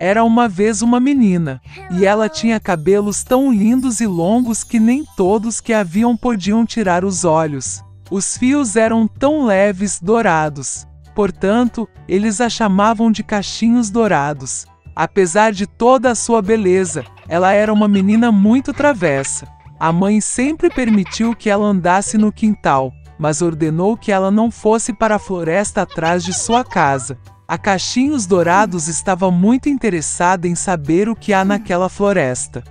Era uma vez uma menina, e ela tinha cabelos tão lindos e longos que nem todos que a viam podiam tirar os olhos. Os fios eram tão leves, dourados. Portanto, eles a chamavam de cachinhos dourados. Apesar de toda a sua beleza, ela era uma menina muito travessa. A mãe sempre permitiu que ela andasse no quintal, mas ordenou que ela não fosse para a floresta atrás de sua casa. A Cachinhos Dourados estava muito interessada em saber o que há naquela floresta.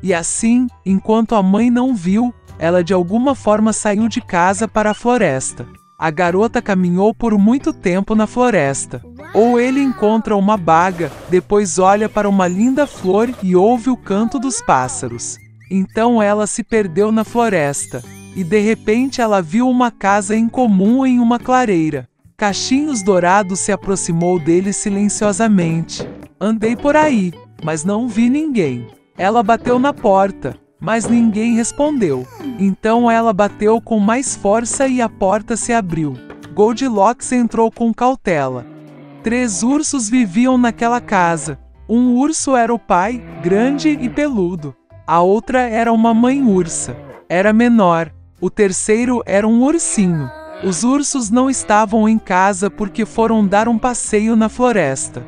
E assim, enquanto a mãe não viu, ela de alguma forma saiu de casa para a floresta. A garota caminhou por muito tempo na floresta. Ou ele encontra uma baga, depois olha para uma linda flor e ouve o canto dos pássaros. Então ela se perdeu na floresta. E de repente ela viu uma casa incomum em uma clareira. Cachinhos Dourados se aproximou dele silenciosamente. Andei por aí, mas não vi ninguém. Ela bateu na porta, mas ninguém respondeu. Então ela bateu com mais força e a porta se abriu. Goldilocks entrou com cautela. 3 ursos viviam naquela casa. Um urso era o pai, grande e peludo. A outra era uma mãe ursa. Era menor. O terceiro era um ursinho. Os ursos não estavam em casa porque foram dar um passeio na floresta.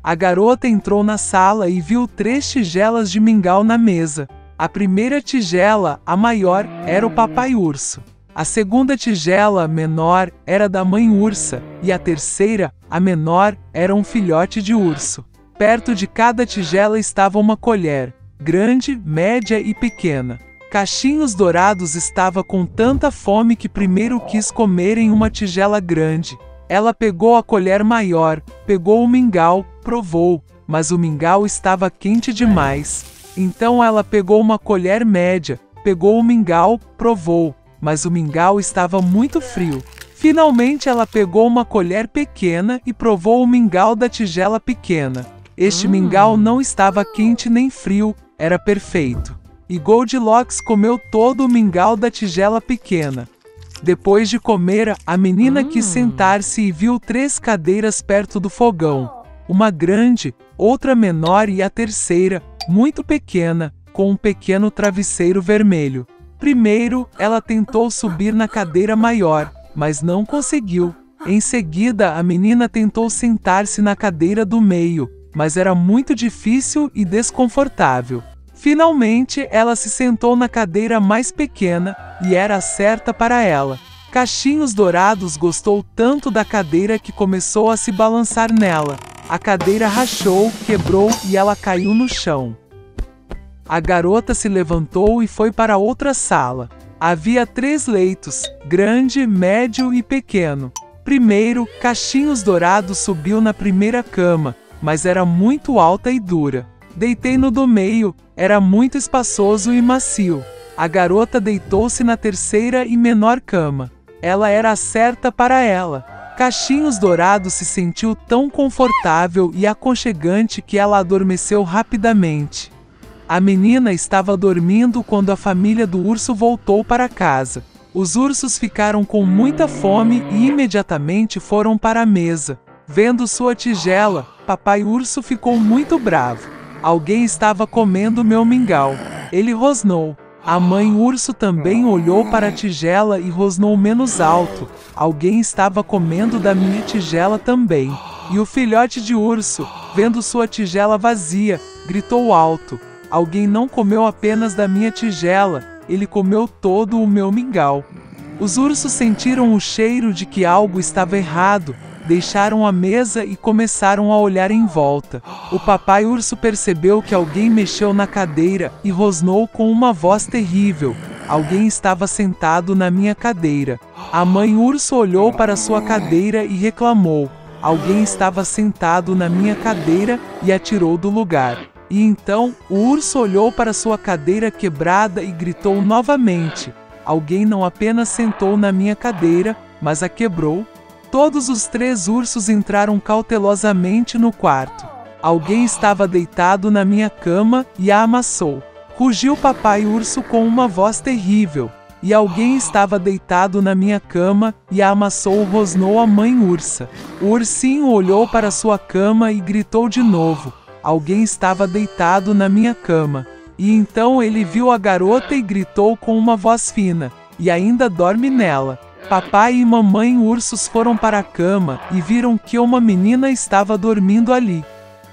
A garota entrou na sala e viu 3 tigelas de mingau na mesa. A primeira tigela, a maior, era o papai urso. A segunda tigela, menor, era da mãe ursa. E a terceira, a menor, era um filhote de urso. Perto de cada tigela estava uma colher, grande, média e pequena. Cachinhos Dourados estava com tanta fome que primeiro quis comer em uma tigela grande. Ela pegou a colher maior, pegou o mingau, provou, mas o mingau estava quente demais. Então ela pegou uma colher média, pegou o mingau, provou, mas o mingau estava muito frio. Finalmente ela pegou uma colher pequena e provou o mingau da tigela pequena. Este mingau não estava quente nem frio, era perfeito. E Goldilocks comeu todo o mingau da tigela pequena. Depois de comer, a menina quis sentar-se e viu 3 cadeiras perto do fogão. Uma grande, outra menor e a terceira, muito pequena, com um pequeno travesseiro vermelho. Primeiro, ela tentou subir na cadeira maior, mas não conseguiu. Em seguida, a menina tentou sentar-se na cadeira do meio, mas era muito difícil e desconfortável. Finalmente, ela se sentou na cadeira mais pequena, e era a certa para ela. Cachinhos Dourados gostou tanto da cadeira que começou a se balançar nela. A cadeira rachou, quebrou e ela caiu no chão. A garota se levantou e foi para outra sala. Havia 3 leitos, grande, médio e pequeno. Primeiro, Cachinhos Dourados subiu na primeira cama, mas era muito alta e dura. Deitei no do meio, era muito espaçoso e macio. A garota deitou-se na terceira e menor cama. Ela era a certa para ela. Cachinhos Dourados se sentiu tão confortável e aconchegante que ela adormeceu rapidamente. A menina estava dormindo quando a família do urso voltou para casa. Os ursos ficaram com muita fome e imediatamente foram para a mesa. Vendo sua tigela, papai urso ficou muito bravo. Alguém estava comendo meu mingau. Ele rosnou. A mãe urso também olhou para a tigela e rosnou menos alto. Alguém estava comendo da minha tigela também. E o filhote de urso, vendo sua tigela vazia, gritou alto. Alguém não comeu apenas da minha tigela, ele comeu todo o meu mingau. Os ursos sentiram o cheiro de que algo estava errado. Deixaram a mesa e começaram a olhar em volta. O papai urso percebeu que alguém mexeu na cadeira e rosnou com uma voz terrível. Alguém estava sentado na minha cadeira. A mãe urso olhou para sua cadeira e reclamou. Alguém estava sentado na minha cadeira e a tirou do lugar. E então, o urso olhou para sua cadeira quebrada e gritou novamente. Alguém não apenas sentou na minha cadeira, mas a quebrou. Todos os 3 ursos entraram cautelosamente no quarto. Alguém estava deitado na minha cama e a amassou. Rugiu papai urso com uma voz terrível. E alguém estava deitado na minha cama e a amassou, rosnou a mãe ursa. O ursinho olhou para sua cama e gritou de novo. alguém estava deitado na minha cama. E então ele viu a garota e gritou com uma voz fina: "E ainda dorme nela?" Papai e mamãe ursos foram para a cama e viram que uma menina estava dormindo ali.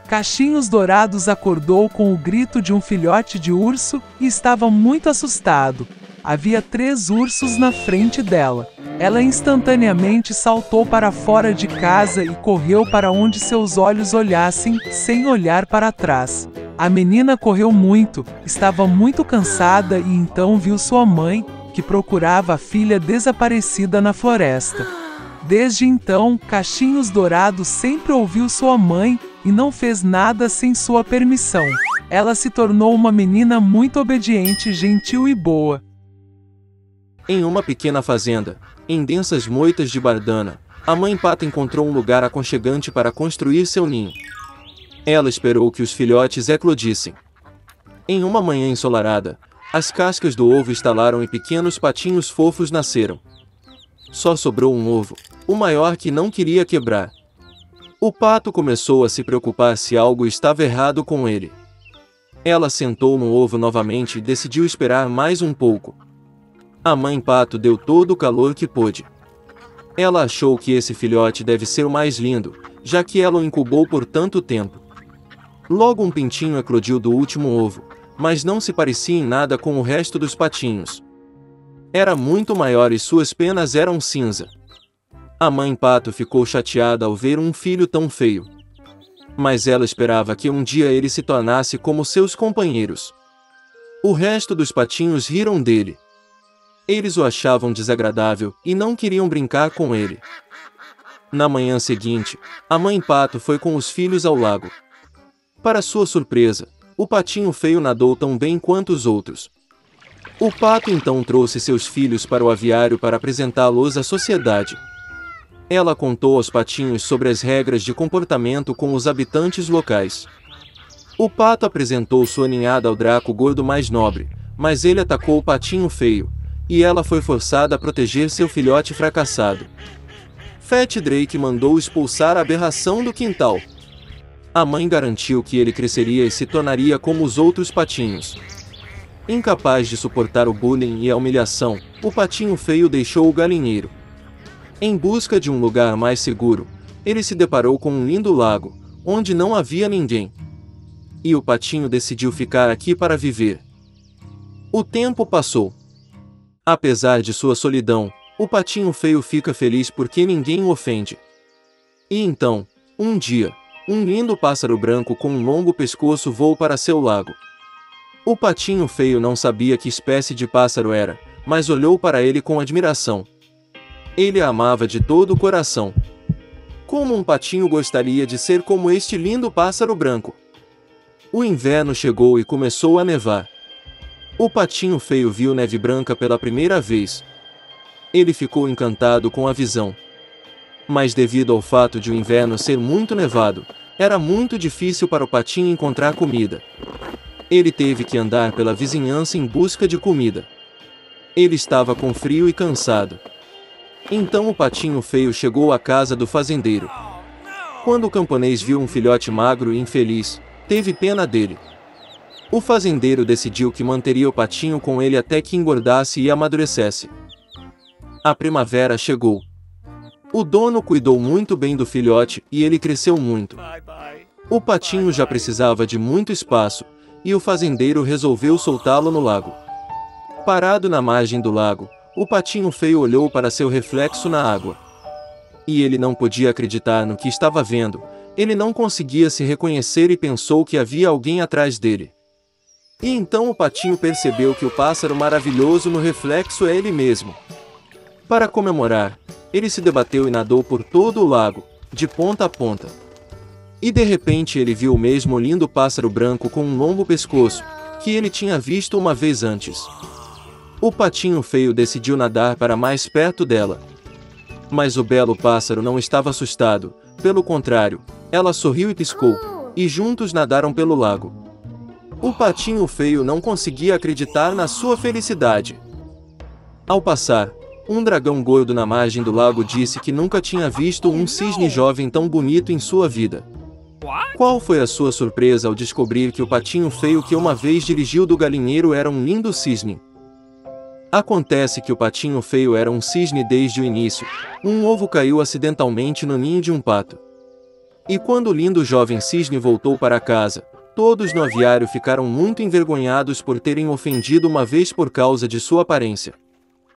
Cachinhos Dourados acordou com o grito de um filhote de urso e estava muito assustado. Havia 3 ursos na frente dela. Ela instantaneamente saltou para fora de casa e correu para onde seus olhos olhassem, sem olhar para trás. A menina correu muito, estava muito cansada e então viu sua mãe, que procurava a filha desaparecida na floresta. Desde então, Cachinhos Dourados sempre ouviu sua mãe e não fez nada sem sua permissão. Ela se tornou uma menina muito obediente, gentil e boa. Em uma pequena fazenda, em densas moitas de Bardana, a mãe Pata encontrou um lugar aconchegante para construir seu ninho. Ela esperou que os filhotes eclodissem. Em uma manhã ensolarada, as cascas do ovo estalaram e pequenos patinhos fofos nasceram. Só sobrou um ovo, o maior, que não queria quebrar. O pato começou a se preocupar se algo estava errado com ele. Ela sentou no ovo novamente e decidiu esperar mais um pouco. A mãe pato deu todo o calor que pôde. Ela achou que esse filhote deve ser o mais lindo, já que ela o incubou por tanto tempo. Logo um pintinho eclodiu do último ovo, mas não se parecia em nada com o resto dos patinhos. Era muito maior e suas penas eram cinza. A mãe pato ficou chateada ao ver um filho tão feio. Mas ela esperava que um dia ele se tornasse como seus companheiros. O resto dos patinhos riram dele. Eles o achavam desagradável e não queriam brincar com ele. Na manhã seguinte, a mãe pato foi com os filhos ao lago. Para sua surpresa, o patinho feio nadou tão bem quanto os outros. O pato então trouxe seus filhos para o aviário para apresentá-los à sociedade. Ela contou aos patinhos sobre as regras de comportamento com os habitantes locais. O pato apresentou sua ninhada ao Draco Gordo mais nobre, mas ele atacou o patinho feio, e ela foi forçada a proteger seu filhote fracassado. Fat Drake mandou expulsar a aberração do quintal. A mãe garantiu que ele cresceria e se tornaria como os outros patinhos. Incapaz de suportar o bullying e a humilhação, o patinho feio deixou o galinheiro. Em busca de um lugar mais seguro, ele se deparou com um lindo lago, onde não havia ninguém. E o patinho decidiu ficar aqui para viver. O tempo passou. Apesar de sua solidão, o patinho feio fica feliz porque ninguém o ofende. E então, um dia, um lindo pássaro branco com um longo pescoço voou para seu lago. O patinho feio não sabia que espécie de pássaro era, mas olhou para ele com admiração. Ele a amava de todo o coração. Como um patinho gostaria de ser como este lindo pássaro branco? O inverno chegou e começou a nevar. O patinho feio viu neve branca pela primeira vez. Ele ficou encantado com a visão. Mas devido ao fato de o inverno ser muito nevado, era muito difícil para o patinho encontrar comida. Ele teve que andar pela vizinhança em busca de comida. Ele estava com frio e cansado. Então o patinho feio chegou à casa do fazendeiro. Quando o camponês viu um filhote magro e infeliz, teve pena dele. O fazendeiro decidiu que manteria o patinho com ele até que engordasse e amadurecesse. A primavera chegou. O dono cuidou muito bem do filhote e ele cresceu muito. O patinho já precisava de muito espaço, e o fazendeiro resolveu soltá-lo no lago. Parado na margem do lago, o patinho feio olhou para seu reflexo na água. E ele não podia acreditar no que estava vendo. Ele não conseguia se reconhecer e pensou que havia alguém atrás dele. E então o patinho percebeu que o pássaro maravilhoso no reflexo é ele mesmo. Para comemorar, ele se debateu e nadou por todo o lago, de ponta a ponta. E de repente ele viu o mesmo lindo pássaro branco com um longo pescoço, que ele tinha visto uma vez antes. O patinho feio decidiu nadar para mais perto dela. Mas o belo pássaro não estava assustado, pelo contrário, ela sorriu e piscou, e juntos nadaram pelo lago. O patinho feio não conseguia acreditar na sua felicidade. Ao passar, um dragão gordo na margem do lago disse que nunca tinha visto um cisne jovem tão bonito em sua vida. Qual foi a sua surpresa ao descobrir que o patinho feio que uma vez dirigiu do galinheiro era um lindo cisne? Acontece que o patinho feio era um cisne desde o início. Um ovo caiu acidentalmente no ninho de um pato. E quando o lindo jovem cisne voltou para casa, todos no aviário ficaram muito envergonhados por terem ofendido uma vez por causa de sua aparência.